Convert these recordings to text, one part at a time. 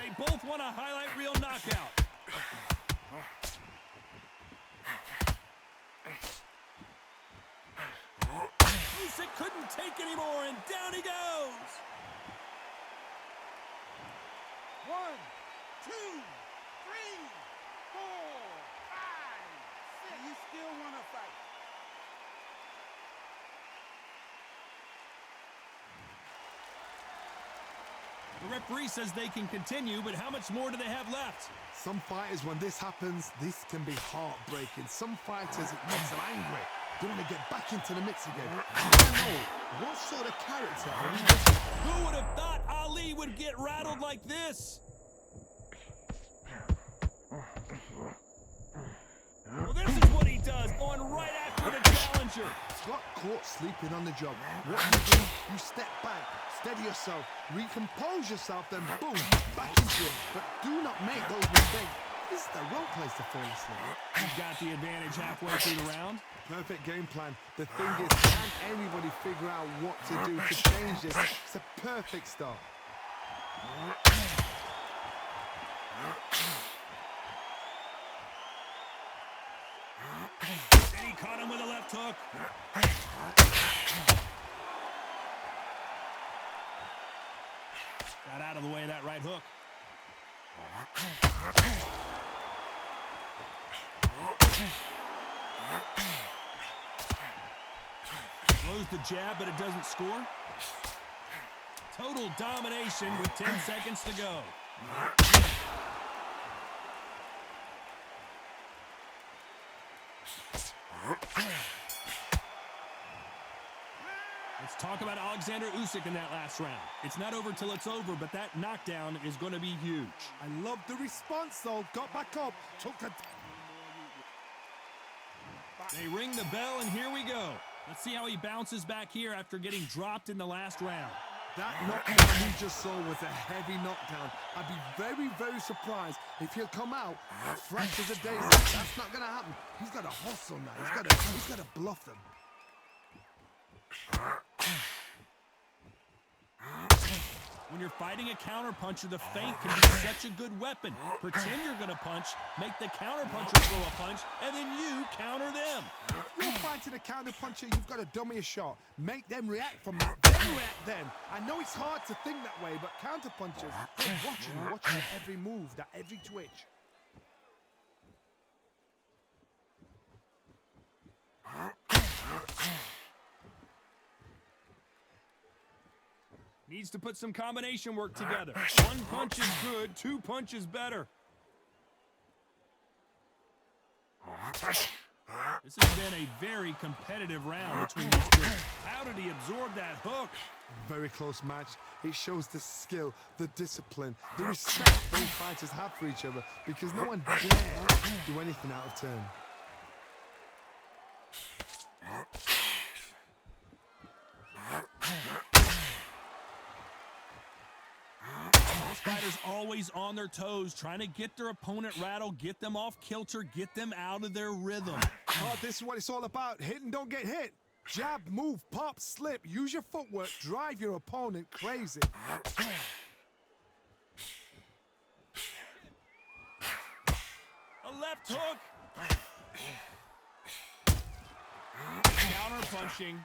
They both want a highlight reel knockout. Usyk couldn't take anymore, and down he goes. 1, 2, 3, 4, 5, 6. You still want to fight? The referee says they can continue, but how much more do they have left? Some fighters, when this happens, this can be heartbreaking. Some fighters, it makes them angry. They want to get back into the mix again. I don't know what sort of character are we missing? Who would have thought Ali would get rattled like this? Well, this is what he does on right after the challenger. Got caught sleeping on the job. What you do, you step back, steady yourself, recompose yourself, then boom, back into it. But do not make those mistakes. This is the wrong place to fall asleep. He's got the advantage halfway through the round. Perfect game plan. The thing is, can anybody figure out what to do to change this? It's a perfect start. And he caught him with a left hook. Got out of the way of that right hook. Throws the jab, but it doesn't score. Total domination with 10 seconds to go. Let's talk about Alexander Usyk in that last round. It's not over till it's over, but that knockdown is going to be huge. I love the response, though. Got back up, took a... They ring the bell, and here we go. Let's see how he bounces back here after getting dropped in the last round. That knockdown we just saw was a heavy knockdown. I'd be very, very surprised if he'll come out fresh as a daisy. That's not gonna happen. He's got to hustle now. He's got to bluff them. When you're fighting a counterpuncher, the feint can be such a good weapon. Pretend you're going to punch, make the counterpuncher throw a punch, and then you counter them. You're fighting a counterpuncher, you've got to dummy a shot. Make them react from that, then react then. I know it's hard to think that way, but counterpunchers, they're watching every move, that every twitch. Needs to put some combination work together. One punch is good, two punches better. This has been a very competitive round between these two. How did he absorb that hook? Very close match. It shows the skill, the discipline, the respect both fighters have for each other, because no one dares do anything out of turn. Fighters always on their toes, trying to get their opponent rattled, get them off kilter, get them out of their rhythm. Oh, this is what it's all about. Hit and don't get hit. Jab, move, pop, slip. Use your footwork. Drive your opponent crazy. A left hook. Counter punching.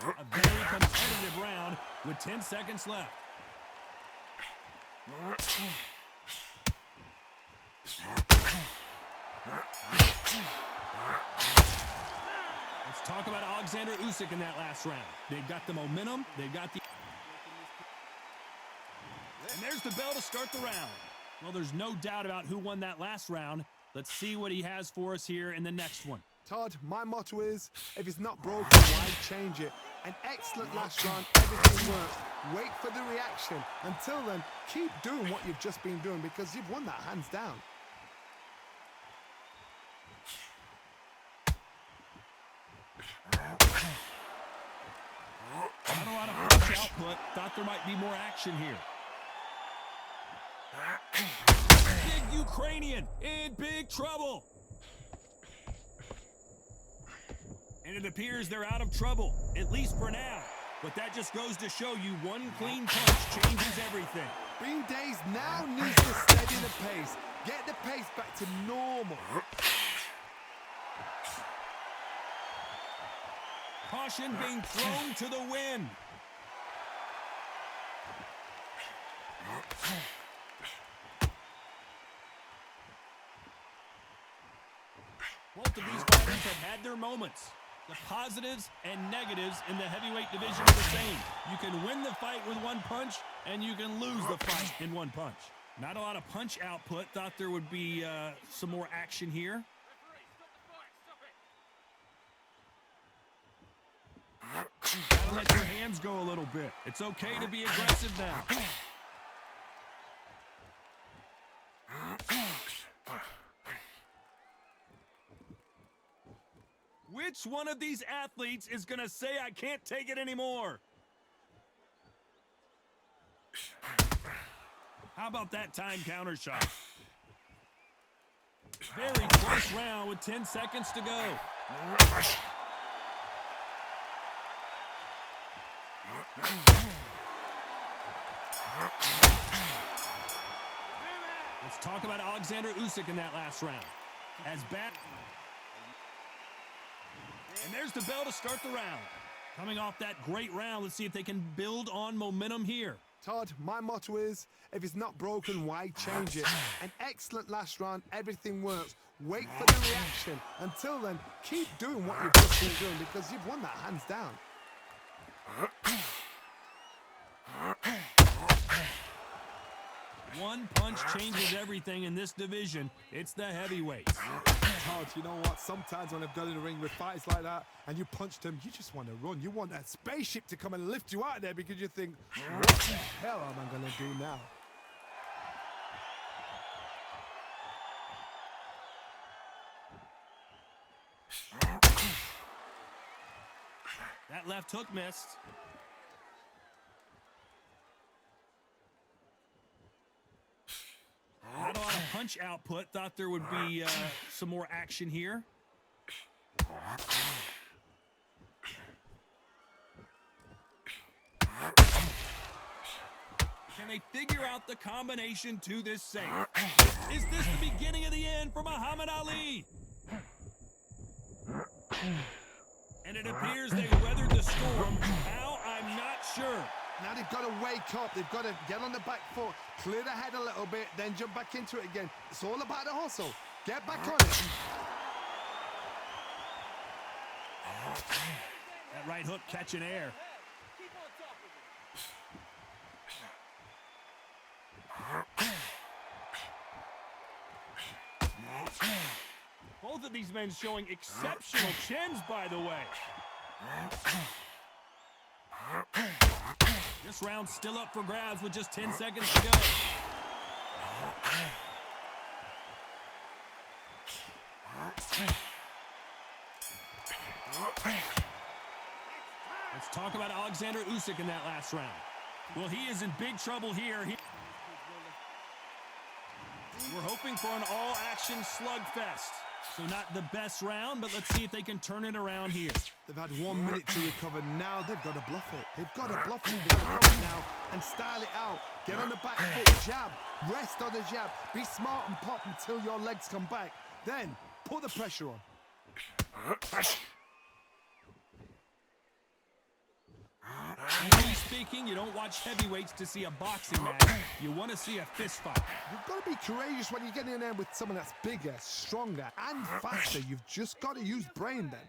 A very competitive round with 10 seconds left. Let's talk about Alexander Usyk in that last round. They've got the momentum. They've got the... And there's the bell to start the round. Well, there's no doubt about who won that last round. Let's see what he has for us here in the next one. Todd, my motto is, if it's not broken, why change it? An excellent last round, everything works. Wait for the reaction. Until then, keep doing what you've just been doing, because you've won that hands down. Not a lot of punch output. Thought there might be more action here. Big Ukrainian in big trouble. And it appears they're out of trouble, at least for now. But that just goes to show you one clean punch changes everything. Bean Days now needs to steady the pace. Get the pace back to normal. Caution being thrown to the wind. Both of these fighters have had their moments. The positives and negatives in the heavyweight division are the same. You can win the fight with one punch, and you can lose the fight in one punch. Not a lot of punch output. Thought there would be some more action here. Gotta let your hands go a little bit. It's okay to be aggressive now. Which one of these athletes is going to say, I can't take it anymore? How about that time counter shot? Very close round with 10 seconds to go. Let's talk about Alexander Usyk in that last round. As bad. And there's the bell to start the round. Coming off that great round, let's see if they can build on momentum here. Todd, my motto is, if it's not broken, why change it? An excellent last round, everything works. Wait for the reaction. Until then, keep doing what you've just been doing because you've won that hands down. One punch changes everything in this division. It's the heavyweights. Todd, you know what? Sometimes when I've got in the ring with fights like that and you punch them, you just want to run. You want that spaceship to come and lift you out of there because you think, what the hell am I going to do now? That left hook missed. Not a lot of punch output. Thought there would be some more action here. Can they figure out the combination to this save? Is this the beginning of the end for Muhammad Ali? And it appears they weathered the storm. How? I'm not sure. Now they've got to wake up. They've got to get on the back foot, clear the head a little bit, then jump back into it again. It's all about the hustle. Get back on it. That right hook catching air. Both of these men showing exceptional chins, by the way. This round's still up for grabs with just 10 seconds to go. Let's talk about Alexander Usyk in that last round. Well, he is in big trouble here. We're hoping for an all-action slugfest. So not the best round, but let's see if they can turn it around here. They've had 1 minute to recover. Now they've got to bluff it. They've got to bluff it. They've got to come now and style it out. Get on the back foot, jab. Rest on the jab. Be smart and pop until your legs come back. Then put the pressure on. Generally speaking, you don't watch heavyweights to see a boxing match. You want to see a fist fight. You've got to be courageous when you get in there with someone that's bigger, stronger, and faster. You've just got to use brain then.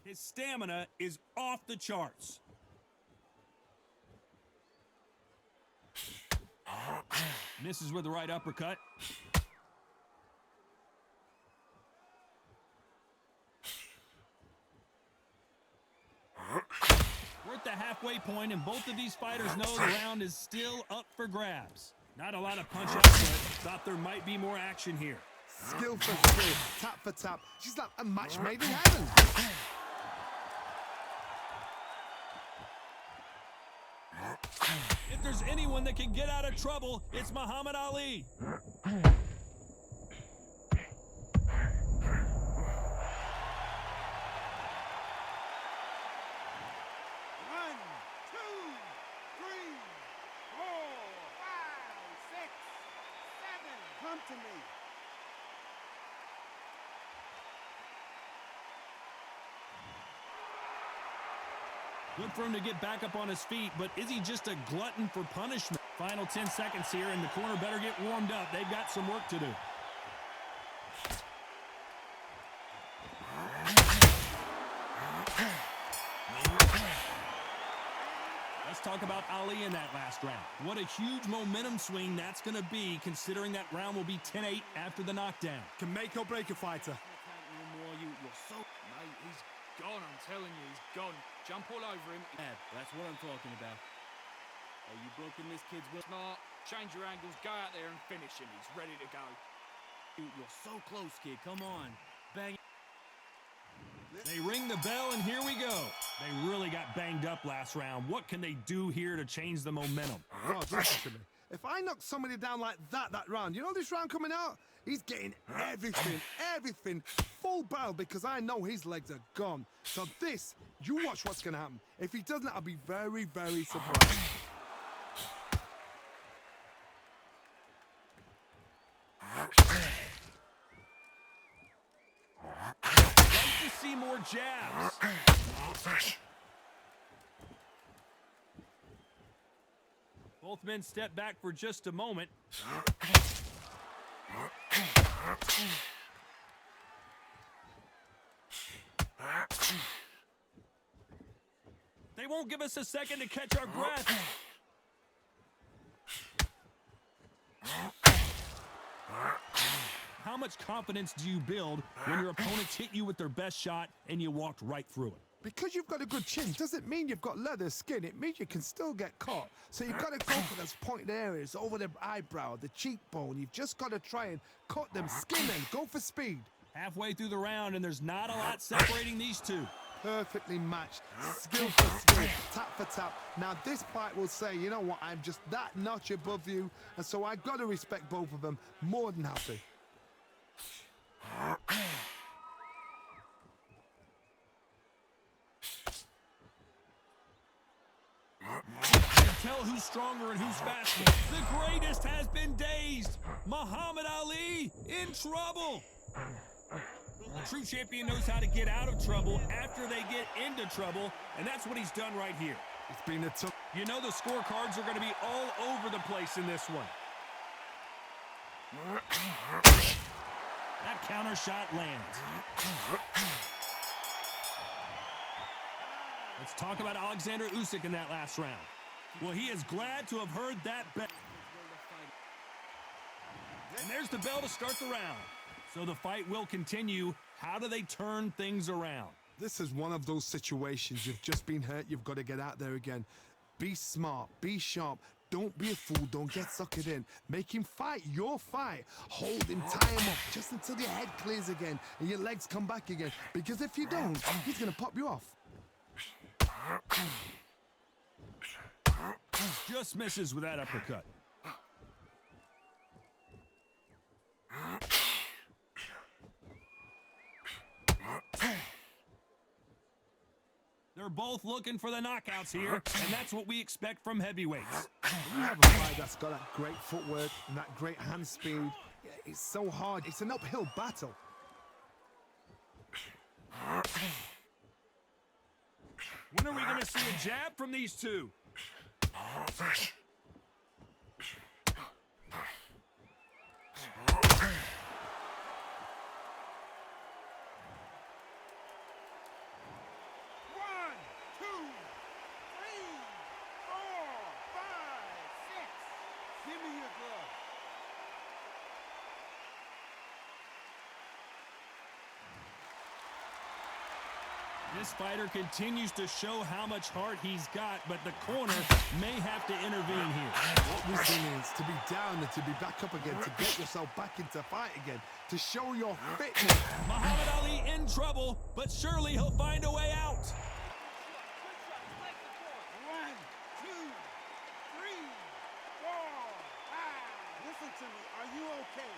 His stamina is off the charts. Misses with the right uppercut. We're at the halfway point, and both of these fighters know the round is still up for grabs. Not a lot of punch output. Thought there might be more action here. Skill for skill, tap for tap. She's like a match made in heaven. If there's anyone that can get out of trouble, it's Muhammad Ali. to me. Good for him to get back up on his feet, but is he just a glutton for punishment? Final 10 seconds here, and the corner better get warmed up. They've got some work to do. Let's talk about Ali in that last round. What a huge momentum swing that's going to be, considering that round will be 10-8 after the knockdown. Can make or break a fighter. You're so... Mate, he's gone, I'm telling you, he's gone. Jump all over him. That's what I'm talking about. Oh, you broken this kid's will. Smart, change your angles, go out there and finish him. He's ready to go. You're so close, kid. Come on. Bang. They ring the bell, and here we go. They really got banged up last round. What can they do here to change the momentum? Oh, listen to me. If I knock somebody down like that round, you know this round coming out? He's getting everything full barrel because I know his legs are gone. So this, you watch what's going to happen. If he doesn't, I'll be very, very surprised. Like to see more jabs. Both men step back for just a moment. They won't give us a second to catch our breath. How much confidence do you build when your opponents hit you with their best shot and you walked right through it? Because you've got a good chin doesn't mean you've got leather skin. It means you can still get caught. So you've got to go for those pointed areas, over the eyebrow, the cheekbone. You've just got to try and cut them, skin them, go for speed. Halfway through the round, and there's not a lot separating these two. Perfectly matched, skill for skill, tap for tap. Now this fight will say, you know what, I'm just that notch above you, and so I've got to respect both of them. More than happy. Tell who's stronger and who's faster. The greatest has been dazed. Muhammad Ali in trouble. A true champion knows how to get out of trouble after they get into trouble, and that's what he's done right here. It's been a tough... You know the scorecards are going to be all over the place in this one. That counter shot lands. Let's talk about Alexander Usyk in that last round. Well, he is glad to have heard that bell. And there's the bell to start the round. So the fight will continue. How do they turn things around? This is one of those situations. You've just been hurt. You've got to get out there again. Be smart. Be sharp. Don't be a fool. Don't get suckered in. Make him fight your fight. Hold him, tie him up just until your head clears again and your legs come back again. Because if you don't, he's going to pop you off. Just misses with that uppercut. They're both looking for the knockouts here, and that's what we expect from heavyweights. You have a fight that's got that great footwork and that great hand speed. Yeah, it's so hard. It's an uphill battle. When are we going to see a jab from these two? Give me your glove. This fighter continues to show how much heart he's got, but the corner may have to intervene here. What this thing is, to be down and to be back up again, to get yourself back into fight again, to show your fitness. Muhammad Ali in trouble, but surely he'll find a way out. 1, 2, 3, 4, 5. Listen to me. Are you okay?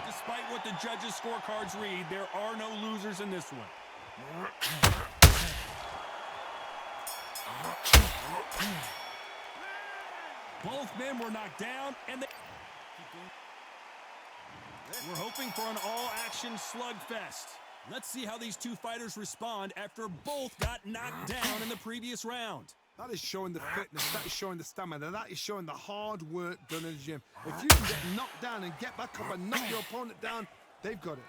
Despite what the judges' scorecards read, there are no losers in this one. Both men were knocked down, and they... We're hoping for an all-action slugfest. Let's see how these two fighters respond after both got knocked down in the previous round. That is showing the fitness, that is showing the stamina, that is showing the hard work done in the gym. If you can get knocked down and get back up and knock your opponent down, they've got it.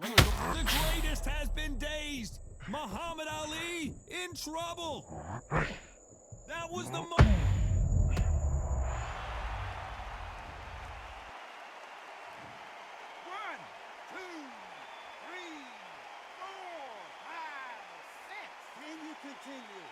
The greatest has been dazed. Muhammad Ali in trouble. That was the moment. One, two, three, four, five, six. Can you continue?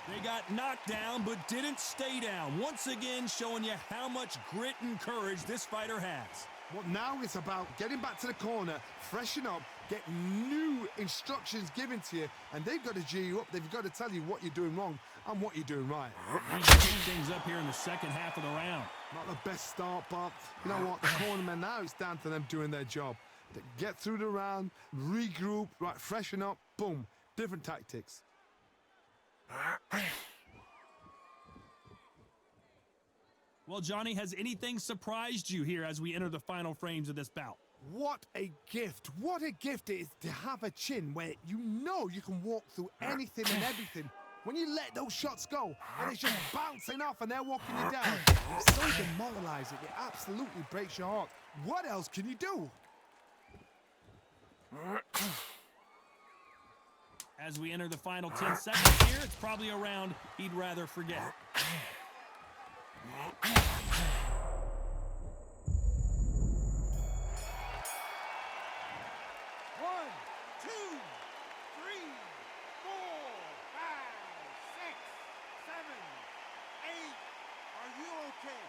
They got knocked down but didn't stay down. Once again showing you how much grit and courage this fighter has. Well, now it's about getting back to the corner, freshen up, get new instructions given to you, and they've got to G you up. They've got to tell you what you're doing wrong and what you're doing right. We pick things up here in the second half of the round. Not the best start, but you know what? The cornermen now, it's down to them doing their job. To get through the round, regroup, right, freshen up, boom, different tactics. Well, Johnny, has anything surprised you here as we enter the final frames of this bout? What a gift. What a gift it is to have a chin where you know you can walk through anything and everything. When you let those shots go and it's just bouncing off and they're walking you down, it's so demoralizing. It absolutely breaks your heart. What else can you do? As we enter the final 10 seconds here, it's probably a round he'd rather forget. One, two, three, four, five, six, seven, eight. Are you okay?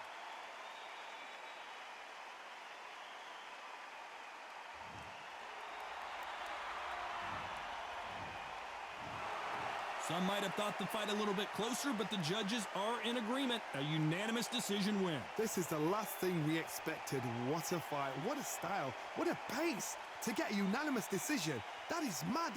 Some might have thought the fight a little bit closer, but the judges are in agreement. A unanimous decision win. This is the last thing we expected. What a fight, what a style, what a pace to get a unanimous decision. That is mad.